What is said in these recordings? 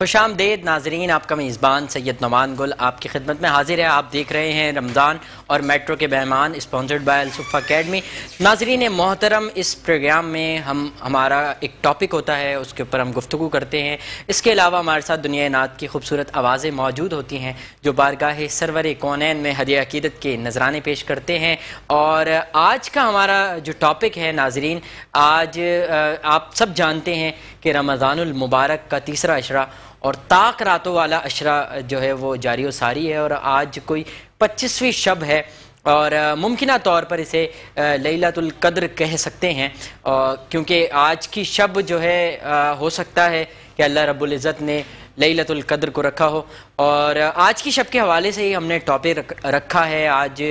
خوش آمدید ناظرین، آپ کا میزبان سید نعمان گل آپ کی خدمت میں حاضر ہے۔ آپ دیکھ رہے ہیں رمضان اور میٹرو کے مہمان اسپانسرڈ بائی الصفا اکیڈمی۔ ناظرین محترم، اس پروگرام میں ہمارا ایک ٹاپک ہوتا ہے، اس کے اوپر ہم گفتگو کرتے ہیں۔ اس کے علاوہ ہمارے ساتھ دنیا نعت کی خوبصورت آوازیں موجود ہوتی ہیں جو بارگاہ سرور کونین میں ہدیہ عقیدت کے نذرانے پیش کرتے ہیں۔ اور آج کا ہمارا جو ٹاپک ہے ناظرین، آج آپ سب جانتے ہیں کہ رمضان المبارک کا تیسرا عشرہ اور طاق راتوں والا عشرہ جو ہے وہ جاری و ساری ہے، اور آج کوئی 25ویں شب ہے اور ممکنہ طور پر اسے لیلۃ القدر کہہ سکتے ہیں، کیونکہ آج کی شب جو ہے ہو سکتا ہے کہ اللہ رب العزت نے لیلۃ القدر کو رکھا ہو۔ اور آج کی شب کے حوالے سے ہی ہم نے ٹاپک رکھا ہے آج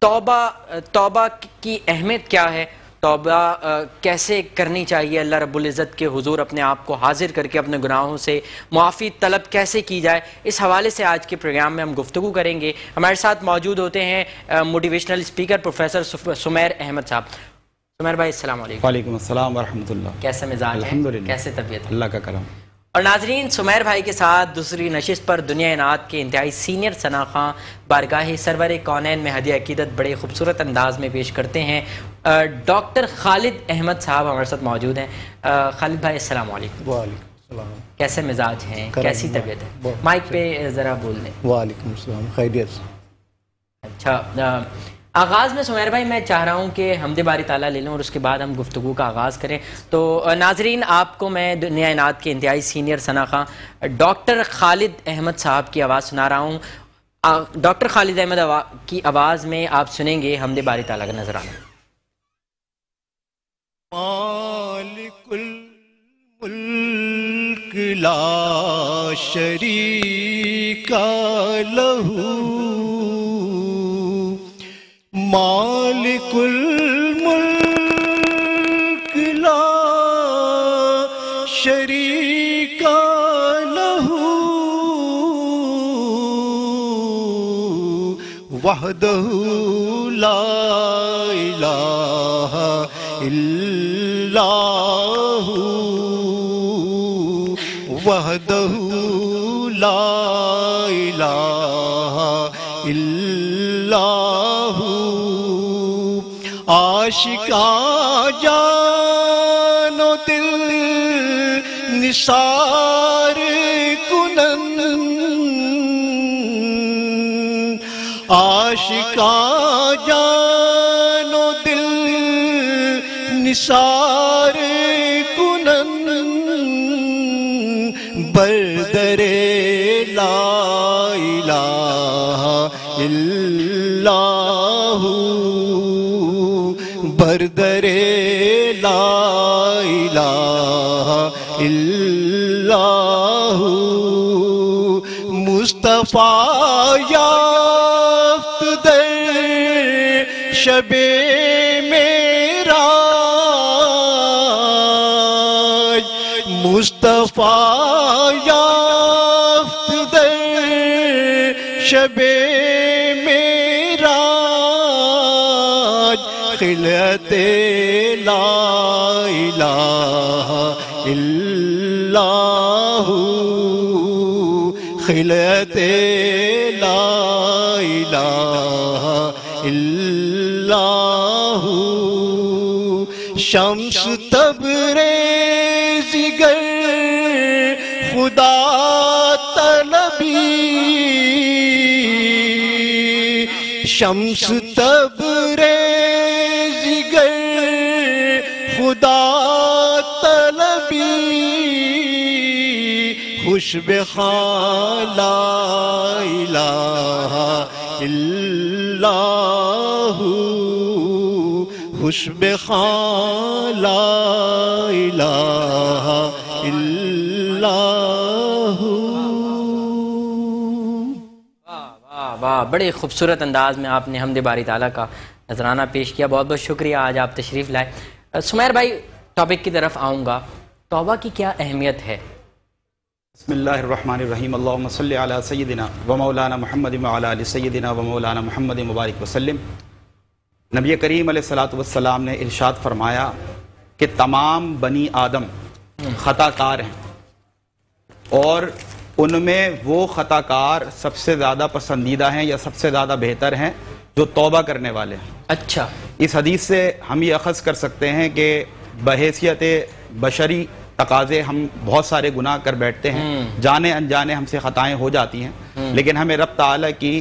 توبہ کی اہمیت کیا ہے، توبہ کیسے کرنی چاہیے، اللہ رب العزت کے حضور اپنے آپ کو حاضر کر کے اپنے گناہوں سے معافی طلب کیسے کی جائے، اس حوالے سے آج کے پروگرام میں ہم گفتگو کریں گے۔ ہمارے ساتھ موجود ہوتے ہیں motivational speaker professor Sameer Ahmed صاحب۔ سمیر بھائی السلام علیکم۔ وعلیکم السلام ورحمۃ اللہ۔ کیسے مزاج ہے؟ الحمدللہ، کیسے طبیعت ہے؟ اللہ کا کرم۔ اور ناظرین، سمیر بھائی کے ساتھ دوسری نشست پر دنیا نعت کے انتہائی سینئر ثنا خواں بارگاہ سرور کونین میں ہدیہ عقیدت بڑے خوبصورت انداز میں پیش کرتے ہیں ڈاکٹر خالد احمد صاحب ہمارے ساتھ موجود ہیں۔ خالد بھائی السلام علیکم۔ وعلیکم السلام۔ کیسے مزاج ہیں، کیسی طبیعت ہے؟ مائک پہ ذرا بول دیں۔ وعلیکم السلام، خیریت سے۔ اچھا، آغاز میں سمیر بھائی میں چاہ رہا ہوں کہ حمد باری تعالیٰ لے لیں اور اس کے بعد ہم گفتگو کا آغاز کریں۔ تو ناظرین، آپ کو میں دنیا نعت کے انتہائی سینئر ثنا خواں ڈاکٹر خالد احمد صاحب کی آواز سنا رہا ہوں۔ ڈاکٹر خالد احمد کی آواز میں آپ سنیں گے حمد باری تعالیٰ کا نذرانہ۔ مالک الملک لا شریک لہ، مالک الملک لا شریک لہ، وحدہ لا الہ الا ہو، وحدہ لا الہ الا ہو، عاشقاں جان و دل نثار کنن، عاشقاں جان و دل نثار کنن، بردر لا الہ الا ہو، بردر لا الہ الا ہو، مصطفیٰ یافت در شب معراج، مصطفیٰ یافت در شب معراج، خلعت لا الہ الا ہو، خلعت لا الہ الا ہو، شمس تبریز گر خدا طلبی، شمس تبریز گر خدا طلبی، خوش بخواں لا الہ الا ہو، خوش بخواں لا الہ الا ہو۔ واہ، بڑے خوبصورت انداز میں آپ نے حمد باری تعالیٰ کا نذرانہ پیش کیا، بہت بہت شکریہ، آج آپ تشریف لائے۔ سمیر بھائی، ٹاپک کی طرف آؤں گا، توبہ کی کیا اہمیت ہے؟ بسم اللہ الرحمن الرحیم، اللہم صلی علی سیدنا و مولانا محمد وعلی آل سیدنا و مولانا محمد مبارک وسلم۔ نبی کریم علیہ الصلوۃ والسلام نے ارشاد فرمایا کہ تمام بنی آدم خطا کار ہیں، اور ان میں وہ خطا کار سب سے زیادہ پسندیدہ ہیں یا سب سے زیادہ بہتر ہیں جو توبہ کرنے والے ہیں۔ اچھا، اس حدیث سے ہم یہ اخذ کر سکتے ہیں کہ بحیثیت بشری تقاضے ہم بہت سارے گناہ کر بیٹھتے ہیں، جانے انجانے ہم سے خطائیں ہو جاتی ہیں، لیکن ہمیں رب تعالیٰ کی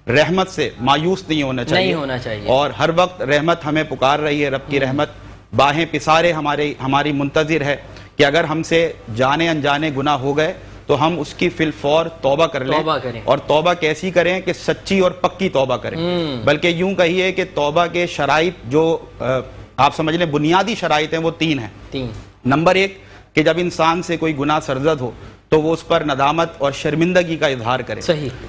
رحمت سے مایوس نہیں ہونا چاہیے، اور ہر وقت رحمت ہمیں پکار رہی ہے۔ رب کی رحمت باہیں پسارے ہماری منتظر ہے کہ اگر ہم سے جانے انجانے گناہ ہو گئے تو ہم اس کی فی الفور توبہ کر لیں، اور توبہ کیسی کریں کہ سچی اور پکی توبہ کریں، بلکہ یوں کہیے کہ توبہ کے شرائط جو آپ سمجھ لیں بنیادی شرائط ہیں وہ تین ہیں۔ نمبر ایک کہ جب انسان سے کوئی گناہ سرزد ہو تو وہ اس پر ندامت اور شرمندگی کا اظہار کرے۔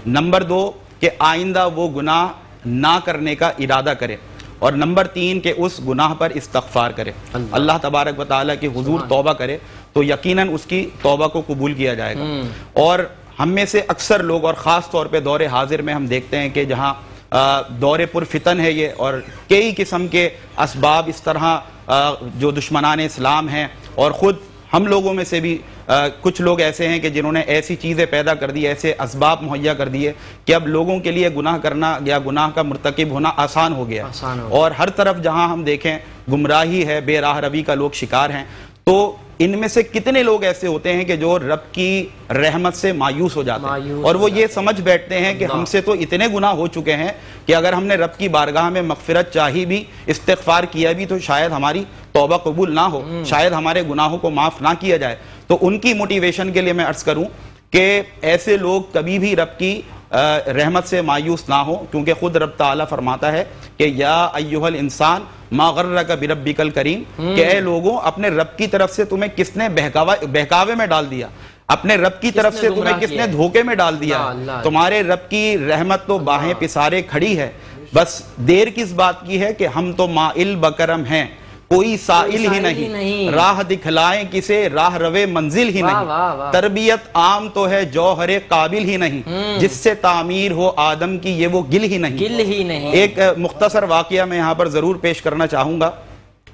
نمبر دو کہ آئندہ وہ گناہ نہ کرنے کا ارادہ کرے، اور نمبر تین کہ اس گناہ پر استغفار کرے، اللہ تبارک و تعالیٰ کے حضور توبہ کرے تو یقیناً اس کی توبہ کو قبول کیا جائے گا۔ اور ہم میں سے اکثر لوگ، اور خاص طور پہ دور حاضر میں ہم دیکھتے ہیں کہ جہاں دور پر فتن ہے یہ، اور کئی قسم کے اسباب اس طرح جو دشمنان اسلام ہیں، اور خود ہم لوگوں میں سے بھی کچھ لوگ ایسے ہیں کہ جنہوں نے ایسی چیزیں پیدا کر دی، ایسے اسباب مہیا کر دیے کہ اب لوگوں کے لیے گناہ کرنا یا گناہ کا مرتکب ہونا آسان ہو گیا، اور ہر طرف جہاں ہم دیکھیں گمراہی ہے، بے راہ روی کا لوگ شکار ہیں۔ تو ان میں سے کتنے لوگ ایسے ہوتے ہیں کہ جو رب کی رحمت سے مایوس ہو جاتے ہیں، اور وہ یہ سمجھ بیٹھتے ہیں کہ ہم سے تو اتنے گناہ ہو چکے ہیں کہ اگر ہم نے رب کی بارگاہ میں مغفرت چاہی بھی، استغفار کیا بھی، تو شاید ہماری توبہ قبول نہ ہو، شاید ہمارے گناہوں کو معاف نہ کیا جائے۔ تو ان کی موٹیویشن کے لیے میں عرض کروں کہ ایسے لوگ کبھی بھی رب کی رحمت سے مایوس نہ ہو، کیونکہ خود رب تعالیٰ فرماتا ہے کہ یا ایھا الانسان ما غرک بربک الکریم، کہ اے لوگوں اپنے رب کی طرف سے تمہیں کس نے بہکاوے میں ڈال دیا، اپنے رب کی طرف سے تمہیں کس نے دھوکے میں ڈال دیا، تمہارے رب کی رحمت تو باہیں پسارے کھڑی ہے، بس دیر کس بات کی ہے کہ ہم تو مائل بکرم ہیں، کوئی سائل ہی نہیں، راہ دکھلائیں کسے راہ روے منزل ہی نہیں، تربیت عام تو ہے جوہر قابل ہی نہیں، جس سے تعمیر ہو آدم کی یہ وہ گل ہی نہیں۔ ایک مختصر واقعہ میں یہاں پر ضرور پیش کرنا چاہوں گا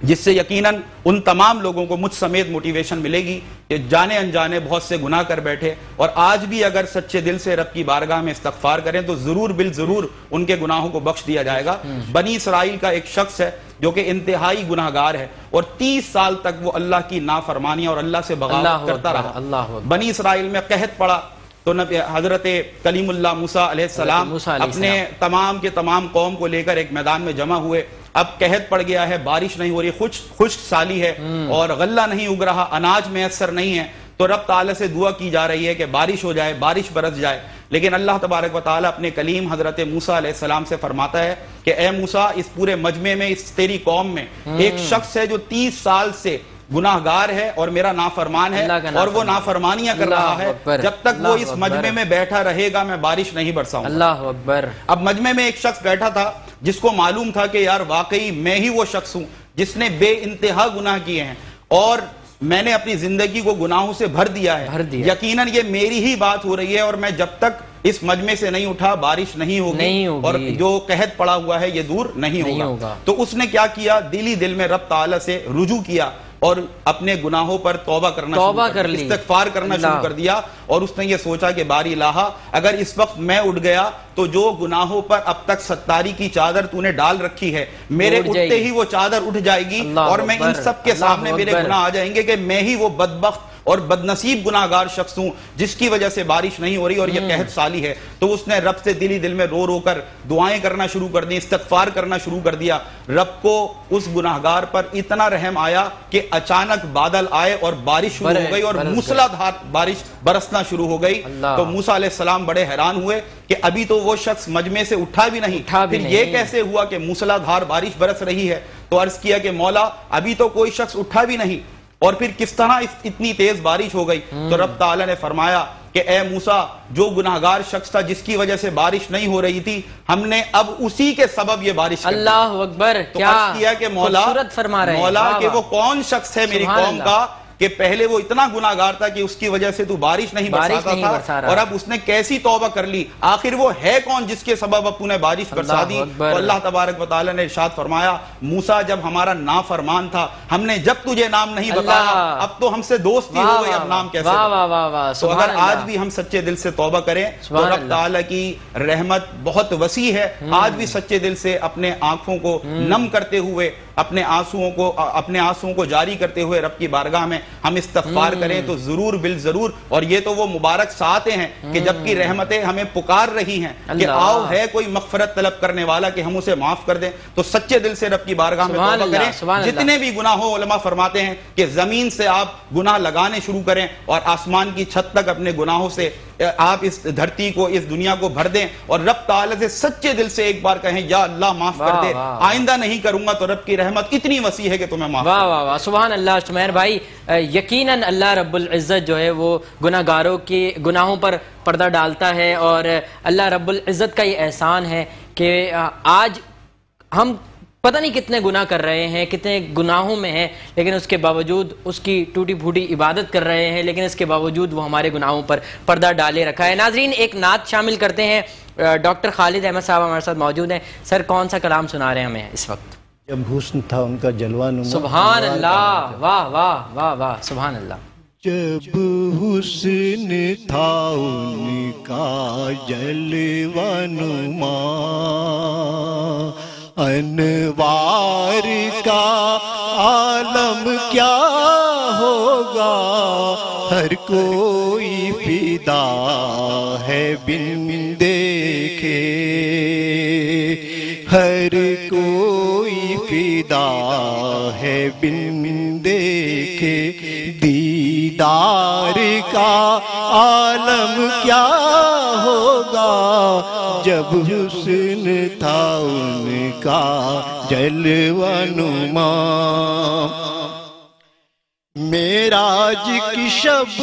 جس سے یقیناً ان تمام لوگوں کو مجھ سمیت موٹیویشن ملے گی کہ جانے انجانے بہت سے گناہ کر بیٹھے، اور آج بھی اگر سچے دل سے رب کی بارگاہ میں استغفار کریں تو ضرور بالضرور ان کے گناہوں کو بخش دیا جائے گا۔ بنی اسرائیل کا ایک شخص ہے جو کہ انتہائی گناہگار ہے، اور 30 سال تک وہ اللہ کی نافرمانیاں اور اللہ سے بغاوت کرتا رہا۔ بنی اسرائیل میں قحط پڑا تو حضرت کلیم اللہ موسیٰ علیہ السلام اپنے تمام کے تمام قوم کو لے کر ایک میدان میں جمع ہوئے۔ اب قحط پڑ گیا ہے، بارش نہیں ہو رہی، خشک سالی ہے، اور غلہ نہیں اگ رہا، اناج میسر نہیں ہے، تو رب تعالیٰ سے دعا کی جا رہی ہے کہ بارش ہو جائے، بارش برس جائے۔ لیکن اللہ تبارک و تعالیٰ اپنے کلیم حضرت موسیٰ علیہ السلام سے فرماتا ہے کہ اے موسیٰ، اس پورے مجمع میں، اس تیری قوم میں ایک شخص ہے جو 30 سال سے گناہگار ہے اور میرا نافرمان ہے، اور وہ نافرمانیاں کر رہا ہے، جب تک وہ اس مجمع میں بیٹھا رہے گا میں بارش نہیں برساؤں گا۔ اللہ اکبر۔ اب مجمع میں ایک شخص بیٹھا تھا جس کو معلوم تھا کہ یار واقعی میں ہی وہ شخص ہوں جس نے بے انتہا گناہ کیے ہیں، اور میں نے اپنی زندگی کو گناہوں سے بھر دیا ہے، یقیناً یہ میری ہی بات ہو رہی ہے، اور میں جب تک اس مجمع سے نہیں اٹھا بارش نہیں ہوگی، اور جو قحط پڑا ہوا ہے یہ دور نہیں ہوگا۔ تو اس نے کیا کیا؟ دل ہی دل میں رب تعالیٰ سے رجوع کیا اور اپنے گناہوں پر توبہ کرنا استغفار کرنا شروع کر دیا، اور اس نے یہ سوچا کہ باری الہ، اگر اس وقت میں اٹھ گیا تو جو گناہوں پر اب تک ستاری کی چادر تو نے ڈال رکھی ہے، میرے اٹھتے ہی وہ چادر اٹھ جائے گی، اور میں ان سب کے سامنے میرے گناہ آ جائیں گے کہ میں ہی وہ بدبخت اور بدنصیب گناہگار شخص ہوں جس کی وجہ سے بارش نہیں ہو رہی اور یہ قحط سالی ہے۔ تو اس نے رب سے دل ہی دل میں رو رو کر دعائیں کرنا شروع کر دی، استغفار کرنا شروع کر دیا۔ رب کو اس گناہگار پر اتنا رحم آیا کہ اچانک بادل آئے اور بارش شروع ہو گئی، اور موسلا دھار بارش برسنا شروع ہو گئی۔ تو موسیٰ علیہ السلام بڑے حیران ہوئے کہ ابھی تو وہ شخص مجمع سے اٹھا بھی نہیں، پھر یہ کیسے ہوا کہ موسلا دھار بارش برس رہی ہے؟ تو عرض کیا کہ مولا ابھی تو کوئی شخص اٹھا بھی نہیں، اور پھر کس طرح اتنی تیز بارش ہو گئی؟ تو رب تعالیٰ نے فرمایا کہ اے موسیٰ، جو گناہگار شخص تھا جس کی وجہ سے بارش نہیں ہو رہی تھی، ہم نے اب اسی کے سبب یہ بارش کر دی۔ اللہ اکبر۔ تو عرض کیا کہ مولا کہ وہ کون شخص ہے میری قوم کا کہ پہلے وہ اتنا گناہگار تھا کہ اس کی وجہ سے تو بارش نہیں برساتا تھا، اور اب اس نے کیسی توبہ کر لی. آخر وہ ہے کون جس کے سبب اب تو نے بارش برسا دی؟ تو اللہ تبارک و تعالیٰ نے ارشاد فرمایا موسیٰ جب ہمارا نافرمان تھا ہم نے جب تجھے نام نہیں بتایا اب تو ہم سے دوستی ہو گئی، اب نام کیسے بتایا؟ تو اگر آج بھی ہم سچے دل سے توبہ کریں تو رب تعالیٰ کی رحمت بہت وسیع ہے. آج بھی سچے دل سے اپنے آنکھوں کو نم کرتے ہوئے اپنے آنسوؤں کو جاری کرتے ہوئے رب کی بارگاہ میں ہم استغفار کریں تو ضرور بالضرور. اور یہ تو وہ مبارک ساعتیں ہیں کہ جب کی رحمتیں ہمیں پکار رہی ہیں کہ آؤ ہے کوئی مغفرت طلب کرنے والا کہ ہم اسے معاف کر دیں. تو سچے دل سے رب کی بارگاہ میں توبہ کریں. جتنے بھی گناہ ہو علماء فرماتے ہیں کہ زمین سے آپ گناہ لگانے شروع کریں اور آسمان کی چھت تک اپنے گناہوں سے آپ اس دھرتی کو اس دنیا کو بھر دیں اور رب تعالیٰ سے سچے دل سے ایک بار کہیں یا اللہ معاف کر دے، آئندہ نہیں کروں گا. تو رب کی رحمت اتنی وسیع ہے کہ تمہیں معاف. واہ واہ واہ سبحان اللہ. شمیر بھائی یقیناً اللہ رب العزت جو ہے وہ گناہگاروں کے گناہوں پر پردہ ڈالتا ہے، اور اللہ رب العزت کا یہ احسان ہے کہ آج ہم پتہ نہیں کتنے گناہ کر رہے ہیں، کتنے گناہوں میں ہیں، لیکن اس کے باوجود اس کی ٹوٹی پھوٹی عبادت کر رہے ہیں، لیکن اس کے باوجود وہ ہمارے گناہوں پر پردہ ڈالے رکھا ہے. ناظرین ایک نعت شامل کرتے ہیں. ڈاکٹر خالد احمد صاحب ہمارے ساتھ موجود ہیں. سر کون سا کلام سنا رہے ہیں ہمیں اس وقت؟ جب حسن تھا ان کا جلوہ نما. سبحان اللہ. واہ واہ واہ واہ سبحان اللہ. جب حسن تھا ان کا جلوہ نما انوار کا عالم کیا ہوگا ہر کوئی فدا ہے بن دیکھے ہر کوئی فدا ہے بن دیکھے دیدار کا عالم کیا ہوگا جب حسن تھا ان کا جلوہ نما معراج کی شب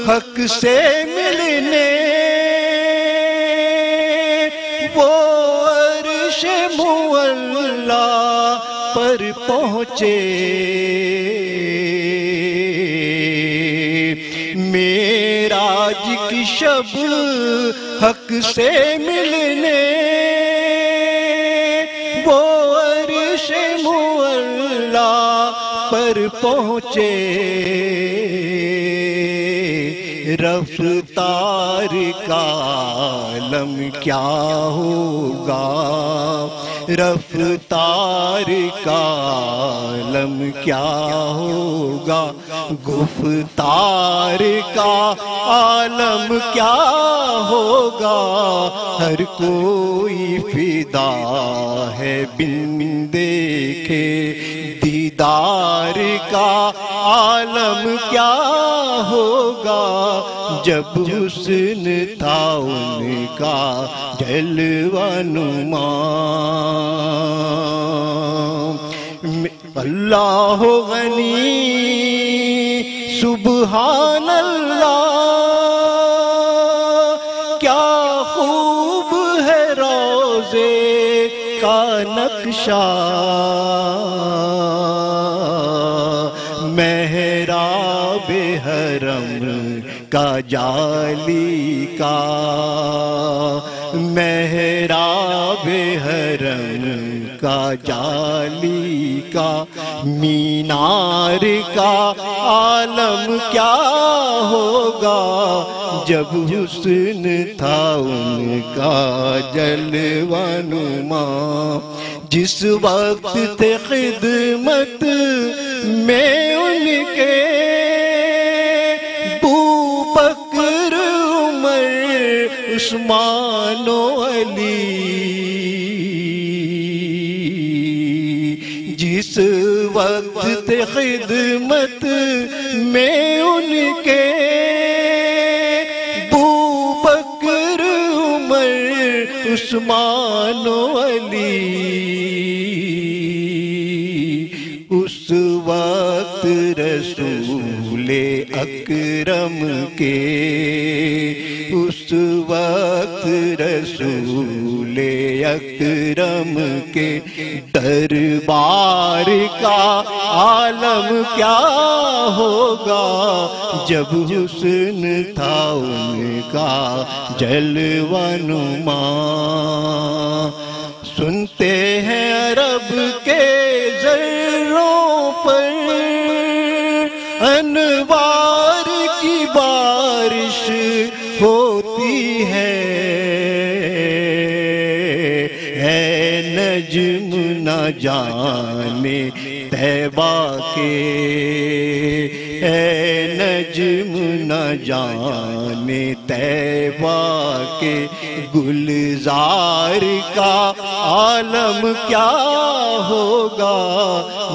حق سے ملنے وہ عرش معلا پر پہنچے معراج کی شب حق سے ملنے وہ عرش معلا پر پہنچے رفتار کا عالم کیا ہوگا رفتار کا عالم کیا ہوگا گفتار کا عالم کیا ہوگا ہر کوئی فدا ہے بن دیکھے دیدار کا عالم کیا ہوگا جب حسن تھا ان کا جلوہ نما اللہ غنی سبحان اللہ کیا خوب ہے روضے کا نقشہ محراب حرم کا جالی کا محراب حرم کا جالی کا مینار کا عالم کیا ہوگا جب حسن تھا ان کا جلوہ نما جس وقت تھے خدمت میں ان کے بکر عمر عثمان و علی جس وقت تھے خدمت میں ان کے بکر عمر عثمان و علی اس وقت رسول اکرم کے اس وقت رسول اکرم کے دربار کا عالم کیا ہوگا جب حسن تھا ان کا جلوہ نما. سنتے ہیں عرب کے ذروں پر انوار کی بارش ہوتی ہے. اے نجم نہ جانے طیبہ کے، اے نجم نہ جانے طیبہ کے گلزار کا عالم کیا ہوگا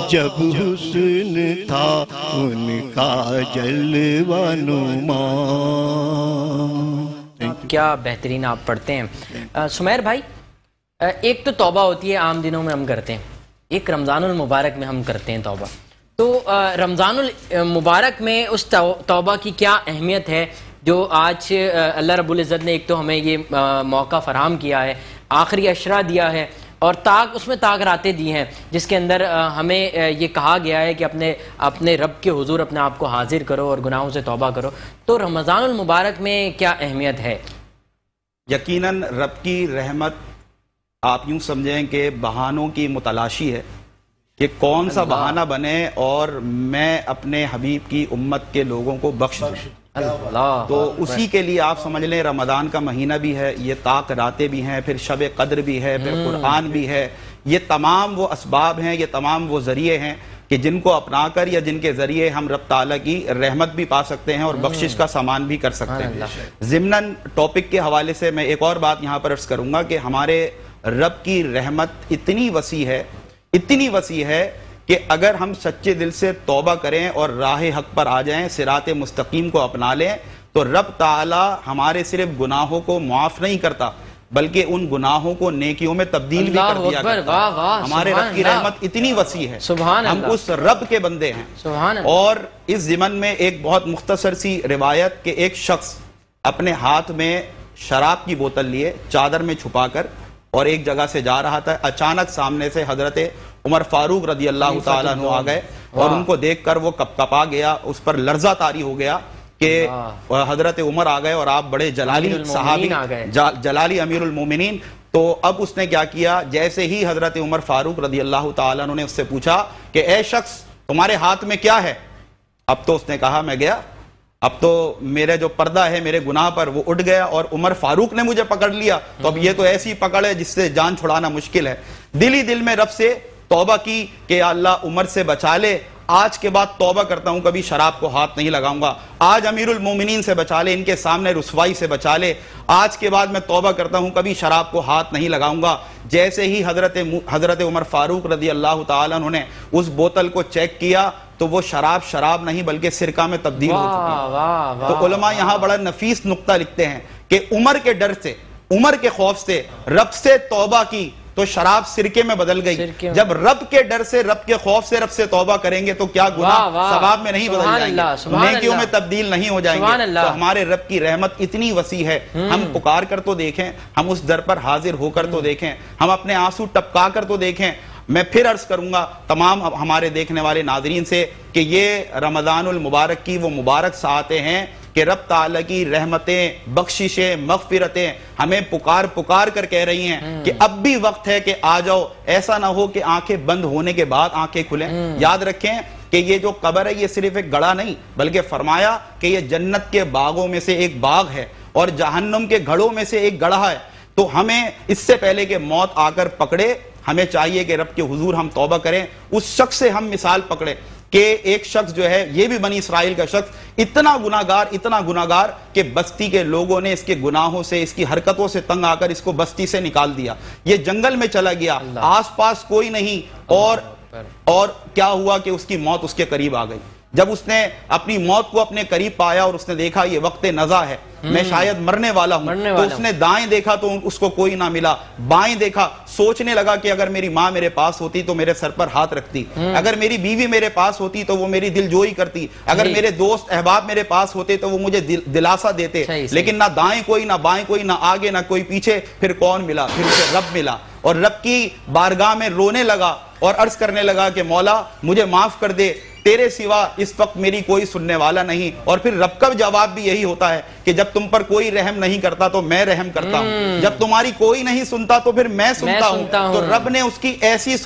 جب حسن تھا ان کا جلوہ نما. کیا بہترین آپ پڑھتے ہیں. سمیر بھائی، ایک تو توبہ ہوتی ہے عام دنوں میں ہم کرتے ہیں، ایک رمضان المبارک میں ہم کرتے ہیں توبہ. تو رمضان المبارک میں اس توبہ کی کیا اہمیت ہے جو آج اللہ رب العزت نے ایک تو ہمیں یہ موقع فراہم کیا ہے، آخری عشرہ دیا ہے اور اس میں طاق راتیں دی ہیں جس کے اندر ہمیں یہ کہا گیا ہے کہ اپنے رب کے حضور اپنے آپ کو حاضر کرو اور گناہوں سے توبہ کرو. تو رمضان المبارک میں کیا اہمیت ہے؟ یقیناً رب کی رحمت آپ یوں سمجھیں کہ بہانوں کی متلاشی ہے کہ کون سا بہانہ بنے اور میں اپنے حبیب کی امت کے لوگوں کو بخش دوں. تو اسی کے لیے آپ سمجھ لیں رمضان کا مہینہ بھی ہے، یہ طاق راتیں بھی ہیں، پھر شب قدر بھی ہے، پھر قرآن بھی ہے. یہ تمام وہ اسباب ہیں، یہ تمام وہ ذریعے ہیں کہ جن کو اپنا کر یا جن کے ذریعے ہم رب تعالیٰ کی رحمت بھی پا سکتے ہیں اور بخشش کا سامان بھی کر سکتے ہیں. ضمناً ٹاپک کے حوالے سے میں ایک اور بات یہاں پر عرض کروں گا کہ ہمارے رب کی رحمت اتنی وسیع ہے کہ اگر ہم سچے دل سے توبہ کریں اور راہ حق پر آ جائیں، صراط مستقیم کو اپنا لیں، تو رب تعالی ہمارے صرف گناہوں کو معاف نہیں کرتا بلکہ ان گناہوں کو نیکیوں میں تبدیل بھی کر دیا کرتا ہے. ہمارے رب کی رحمت اتنی وسیع ہے، ہم اس رب کے بندے ہیں. اور اس ضمن میں ایک بہت مختصر سی روایت کہ ایک شخص اپنے ہاتھ میں شراب کی بوتل لیے چادر میں چھپا کر اور ایک جگہ سے جا رہا تھا. اچانک سامنے سے حضرت عمر فاروق رضی اللہ تعالیٰ عنہ آ گئے اور ان کو دیکھ کر وہ کپکپا گیا، اس پر لرزہ طاری ہو گیا کہ حضرت عمر آ گئے اور آپ بڑے جلالی صحابی، جلالی امیر المومنین. تو اب اس نے کیا کیا، جیسے ہی حضرت عمر فاروق رضی اللہ تعالیٰ عنہ نے اس سے پوچھا کہ اے شخص تمہارے ہاتھ میں کیا ہے، اب تو اس نے کہا میں گیا، اب تو میرے جو پردہ ہے میرے گناہ پر وہ اٹھ گیا اور عمر فاروق نے مجھے پکڑ لیا، تو اب یہ تو ایسی پکڑ ہے جس سے جان چھڑانا مشکل ہے. دل ہی دل میں رب سے توبہ کی کہ اللہ عمر سے بچا لے، آج کے بعد توبہ کرتا ہوں کبھی شراب کو ہاتھ نہیں لگاؤں گا. آج امیر المومنین سے بچا لے، ان کے سامنے رسوائی سے بچا لے، آج کے بعد میں توبہ کرتا ہوں کبھی شراب کو ہاتھ نہیں لگاؤں گا. جیسے ہی حضرت عمر فاروق رضی اللہ تعالیٰ عنہ نے اس بوتل کو چیک کیا تو وہ شراب نہیں بلکہ سرکہ میں تبدیل ہو چکی. تو علماء یہاں بڑا نفیس نقطہ لکھتے ہیں کہ عمر کے ڈر سے، عمر کے خوف سے رب سے توبہ کی تو شراب سرکے میں بدل گئی. جب رب کے ڈر سے، رب کے خوف سے رب سے توبہ کریں گے تو کیا گناہ ثواب میں نہیں بدل جائیں گے، نیکیوں میں تبدیل نہیں ہو جائیں گے. تو ہمارے رب کی رحمت اتنی وسیع ہے، ہم پکار کر تو دیکھیں، ہم اس در پر حاضر ہو کر تو دیکھیں، ہم اپنے آنسو ٹپکا کر تو دیکھیں. میں پھر عرض کروں گا تمام ہمارے دیکھنے والے ناظرین سے کہ یہ رمضان المبارک کی وہ مبارک ساعتیں ہیں کہ رب تعالیٰ کی رحمتیں، بخششیں، مغفرتیں ہمیں پکار کر کہہ رہی ہیں کہ اب بھی وقت ہے کہ آ جاؤ. ایسا نہ ہو کہ آنکھیں بند ہونے کے بعد آنکھیں کھلیں. یاد رکھیں کہ یہ جو قبر ہے یہ صرف ایک گڑھا نہیں بلکہ فرمایا کہ یہ جنت کے باغوں میں سے ایک باغ ہے اور جہنم کے گھڑوں میں سے ایک گڑھا ہے. تو ہمیں اس سے پہلے کہ موت آ کر پکڑے ہمیں چاہیے کہ رب کے حضور ہم توبہ کریں. اس شخص سے ہم مثال پکڑیں کہ ایک شخص جو ہے، یہ بھی بنی اسرائیل کا شخص، اتنا گناہگار کہ بستی کے لوگوں نے اس کے گناہوں سے، اس کی حرکتوں سے تنگ آ کر اس کو بستی سے نکال دیا. یہ جنگل میں چلا گیا، آس پاس کوئی نہیں، اور کیا ہوا کہ اس کی موت اس کے قریب آ گئی. جب اس نے اپنی موت کو اپنے قریب پایا اور اس نے دیکھا یہ وقت نزا ہے، میں شاید مرنے والا ہوں. تو اس نے دائیں دیکھا تو اس کو کوئی نہ ملا, بائیں دیکھا, سوچنے لگا کہ اگر میری ماں میرے پاس ہوتی تو میرے سر پر ہاتھ رکھتی, اگر میری بیوی میرے پاس ہوتی تو وہ میری دل جوئی کرتی, اگر میرے دوست احباب میرے پاس ہوتے تو وہ مجھے دلاسا دیتے, لیکن نہ دائیں کوئی نہ بائیں کوئی, نہ آگے نہ کوئی پیچھے. پھر کون ملا؟ پھر اسے رب ملا, اور رب کی بارگاہ میں رونے لگا اور عرض کرنے لگا کہ مولا مجھے معاف کر دے, تیرے سوا اس وقت میری کوئی سننے والا نہیں. اور پھر رب کا جواب بھی یہی ہوتا ہے کہ جب تم پر کوئی رحم نہیں کرتا تو میں رحم کرتا ہوں, جب تمہاری کوئی نہیں سنتا تو پھر میں سنتا ہوں. تو رب نے اس کی ایسی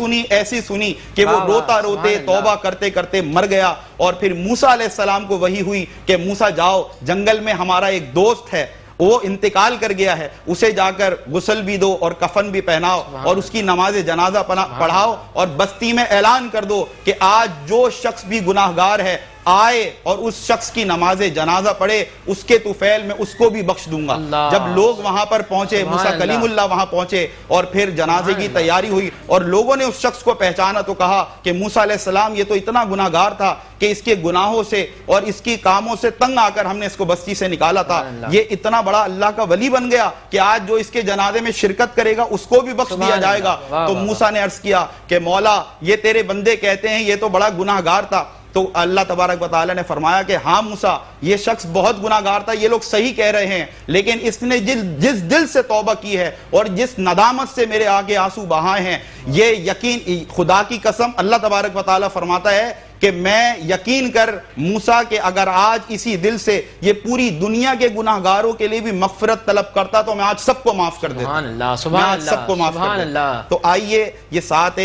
سنی کہ وہ روتا روتے توبہ کرتے کرتے مر گیا. اور پھر موسیٰ علیہ السلام کو وحی ہوئی کہ موسیٰ جاؤ, جنگل میں ہمارا ایک دوست ہے, وہ انتقال کر گیا ہے, اسے جا کر غسل بھی دو اور کفن بھی پہناؤ اور اس کی نماز جنازہ پڑھاؤ, اور بستی میں اعلان کر دو کہ آج جو شخص بھی گناہگار ہے آئے اور اس شخص کی نماز جنازہ پڑھے, اس کے طفیل میں اس کو بھی بخش دوں گا. جب لوگ وہاں پر پہنچے, موسیٰ کلیم اللہ وہاں پہنچے, اور پھر جنازے کی تیاری ہوئی, اور لوگوں نے اس شخص کو پہچانا تو کہا کہ موسیٰ علیہ السلام یہ تو اتنا گناہگار تھا کہ اس کے گناہوں سے اور اس کی کاموں سے تنگ آ کر ہم نے اس کو بستی سے نکالا تھا, یہ اتنا بڑا اللہ کا ولی بن گیا کہ آج جو اس کے جنازے میں شرکت کرے گا اس کو بھی بخش دیا جائے گا. تو موسیٰ نے عرض کیا کہ مولا یہ تیرے بندے کہتے ہیں یہ تو بڑا گناہگار تھا. تو اللہ تبارک و تعالی نے فرمایا کہ ہاں موسیٰ یہ شخص بہت گناہگار تھا, یہ لوگ صحیح کہہ رہے ہیں, لیکن اس نے جس دل سے توبہ کی ہے اور جس ندامت سے میرے آگے آنسو بہائے ہیں, یہ یقین خدا کی قسم اللہ تبارک و تعالی فرماتا ہے کہ میں یقین کر موسیٰ کہ اگر آج اسی دل سے یہ پوری دنیا کے گناہگاروں کے لیے بھی مغفرت طلب کرتا تو میں آج سب کو معاف کر دیتا. میں آج سب کو معاف کر دیتا. تو آئیے یہ ساتھ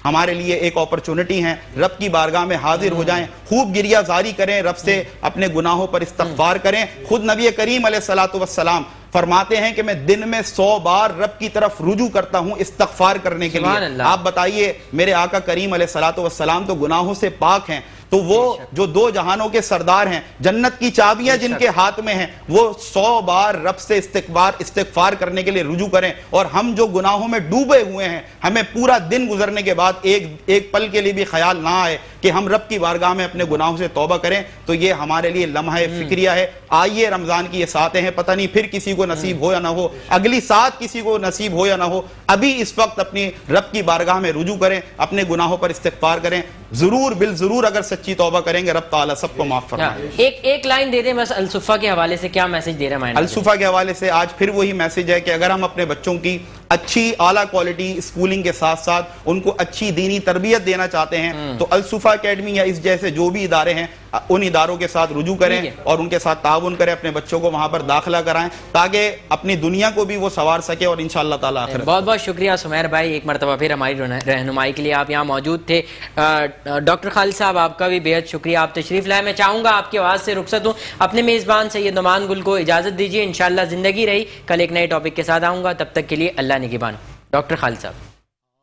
ہمارے لیے ایک اپرچونٹی ہیں, رب کی بارگاہ میں حاضر ہو جائیں, خوب گریہ زاری کریں, رب سے اپنے گناہوں پر استغفار کریں. خود نبی کریم علیہ السلام فرماتے ہیں کہ میں دن میں 100 بار رب کی طرف رجوع کرتا ہوں استغفار کرنے کے لیے. آپ بتائیے میرے آقا کریم علیہ السلام تو گناہوں سے پاک ہیں, تو وہ جو 2 جہانوں کے سردار ہیں, جنت کی چابیاں جن کے ہاتھ میں ہیں, وہ 100 بار رب سے استغفار کرنے کے لیے رجوع کریں. اور ہم جو گناہوں میں ڈوبے ہوئے ہیں, ہمیں پورا دن گزرنے کے بعد ایک پل کے لیے بھی خیال نہ آئے کہ ہم رب کی بارگاہ میں اپنے گناہوں سے توبہ کریں, تو یہ ہمارے لیے لمحہ فکریہ ہے. آئیے رمضان کی یہ ساتیں ہیں, پتہ نہیں پھر کسی کو نصیب ہو یا نہ ہو, اگلی سات کسی کو نصیب ہو یا نہ ہو, ابھی اس وقت اپنی رب کی بارگاہ میں رجوع کریں, اپنے گناہوں پر استغفار کریں. ضرور بالضرور اگر سچی توبہ کریں گے رب تعالیٰ سب کو معاف فرمائے. ایک لائن دے دیں بس الصفہ کے حوالے سے, کیا میسج دے رہے ہیں؟ الصفہ کے حوالے سے آج پھر وہی میسج ہے کہ اگر ہم اپنے بچوں کی اچھی اعلیٰ کوالٹی اسکولنگ کے ساتھ ساتھ ان کو اچھی دینی تربیت دینا چاہتے ہیں تو الصفہ اکیڈمی یا اس جیسے جو بھی ادارے ہیں ان اداروں کے ساتھ رجوع کریں اور ان کے ساتھ تعاون کریں, اپنے بچوں کو وہاں پر داخلہ کرائیں تاکہ اپنی دنیا کو بھی وہ سنوار سکے اور انشاءاللہ تعالیٰ آخرت. بہت بہت شکریہ سمیر بھائی, ایک مرتبہ پھر ہماری رہنمائی کے لیے آپ یہاں موجود تھے. ڈاکٹر خالد صاحب آپ کا بھی بہت شکریہ, آپ تشریف لائے. میں چاہوں گا آپ کی آواز سے رخصت ہوں, اپنے میزبان سید نعمان گل کو اجازت دیجیے. انشاءاللہ زندگی رہی کل ایک نئے ٹاپک کے ساتھ آؤں گا, تب تک کے لیے اللہ نگہبان. ڈاکٹر خالد صاحب.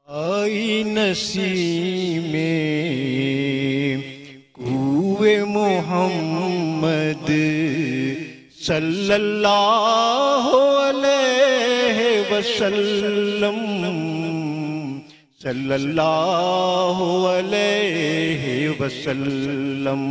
آئی نسیم کوئے محمد صلی اللہ علیہ وسلم, صلی اللہ علیہ وسلم.